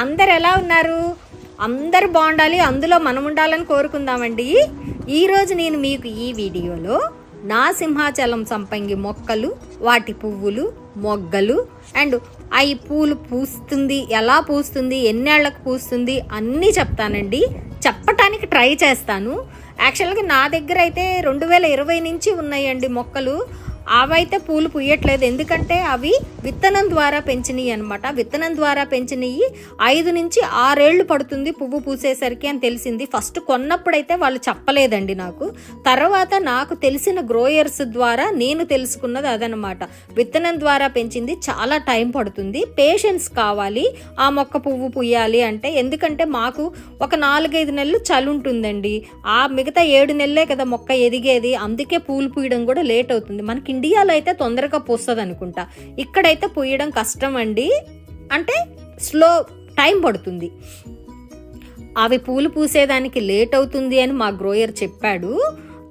అందరు ఎలా ఉన్నారు? అందరు బాగుండాలి, అందులో మనం ఉండాలని కోరుకుందామండి. ఈరోజు నేను మీకు ఈ వీడియోలో నా సింహాచలం సంపంగి మొక్కలు, వాటి పువ్వులు, మొగ్గలు అండ్ ఈ పూలు పూస్తుంది, ఎలా పూస్తుంది, ఎన్నేళ్లకు పూస్తుంది అన్నీ చెప్తానండి. చెప్పటానికి ట్రై చేస్తాను. యాక్చువల్గా నా దగ్గర అయితే 2020 నుంచి ఉన్నాయండి మొక్కలు. అవైతే పూలు పూయట్లేదు, ఎందుకంటే అవి విత్తనం ద్వారా పెంచినవి అనమాట. విత్తనం ద్వారా పెంచినవి 5 నుంచి 6 ఏళ్ళు పడుతుంది పువ్వు పూసేసరికి అని తెలిసింది. ఫస్ట్ కొన్నప్పుడైతే వాళ్ళు చెప్పలేదండి నాకు. తర్వాత నాకు తెలిసిన గ్రోయర్స్ ద్వారా నేను తెలుసుకున్నది అదనమాట. విత్తనం ద్వారా పెంచింది చాలా టైం పడుతుంది, పేషెన్స్ కావాలి ఆ మొక్క పువ్వు పూయాలి అంటే. ఎందుకంటే మాకు ఒక 4-5 నెలలు చలి ఉంటుందండి, ఆ మిగతా 7 నెలలే కదా మొక్క ఎదిగేది. అందుకే పూలు పూయడం కూడా లేట్ అవుతుంది. మనకి ఇండియాలో అయితే తొందరగా పూస్తుంది అనుకుంటా, ఇక్కడైతే పూయడం కష్టం అండి. అంటే స్లో టైం పడుతుంది, అవి పూలు పూసేదానికి లేట్ అవుతుంది అని మా గ్రోయర్ చెప్పాడు.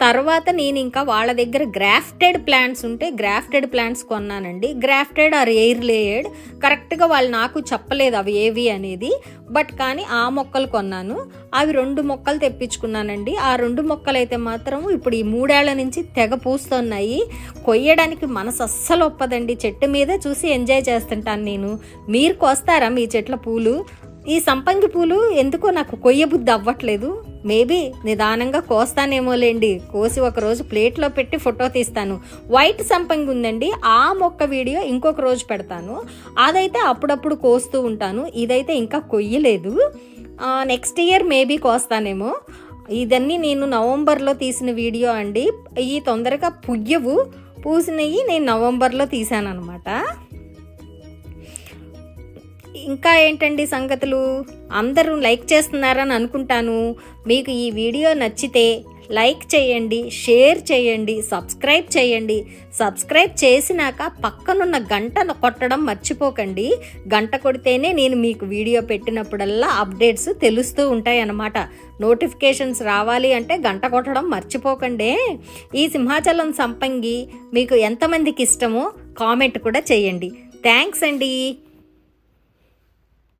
తర్వాత నేను ఇంకా వాళ్ళ దగ్గర గ్రాఫ్టెడ్ ప్లాంట్స్ ఉంటే గ్రాఫ్టెడ్ ప్లాంట్స్ కొన్నానండి. గ్రాఫ్టెడ్ ఆర్ ఎయిర్ లేయర్డ్, కరెక్ట్గా వాళ్ళు నాకు చెప్పలేదు అవి ఏవి అనేది. బట్ కానీ ఆ మొక్కలు కొన్నాను. అవి 2 మొక్కలు తెప్పించుకున్నానండి. ఆ 2 మొక్కలు అయితే మాత్రం ఇప్పుడు ఈ 3 ఏళ్ల నుంచి తెగ పూస్తున్నాయి. కొయ్యడానికి మనసు అస్సలు ఒప్పదండి. చెట్టు మీదే చూసి ఎంజాయ్ చేస్తుంటాను నేను. మీరు కోస్తారా మీ చెట్ల పూలు? ఈ సంపంగి పూలు ఎందుకో నాకు కొయ్య బుద్ధి అవ్వట్లేదు. మేబీ నిదానంగా కోస్తానేమోలేండి. కోసి ఒకరోజు ప్లేట్లో పెట్టి ఫోటో తీస్తాను. వైట్ సంపంగి ఉందండి, ఆ మొక్క వీడియో ఇంకొక రోజు పెడతాను. అదైతే అప్పుడప్పుడు కోస్తూ ఉంటాను. ఇదైతే ఇంకా కొయ్యలేదు. నెక్స్ట్ ఇయర్ మేబీ కోస్తానేమో. ఇదన్నీ నేను నవంబర్లో తీసిన వీడియో అండి. ఈ తొందరగా పుయ్యవు, పూసినవి నేను నవంబర్లో తీసాను అనమాట. ఇంకా ఏంటండి సంగతులు? అందరూ లైక్ చేస్తున్నారని అనుకుంటాను. మీకు ఈ వీడియో నచ్చితే లైక్ చేయండి, షేర్ చేయండి, సబ్స్క్రైబ్ చేయండి. సబ్స్క్రైబ్ చేసినాక పక్కనున్న గంట కొట్టడం మర్చిపోకండి. గంట కొడితేనే నేను మీకు వీడియో పెట్టినప్పుడల్లా అప్డేట్స్ తెలుస్తూ ఉంటాయి అన్నమాట. నోటిఫికేషన్స్ రావాలి అంటే గంట కొట్టడం మర్చిపోకండి. ఈ సింహాచలం సంపంగి మీకు ఎంతమందికి ఇష్టమో కామెంట్ కూడా చేయండి. థ్యాంక్స్ అండి.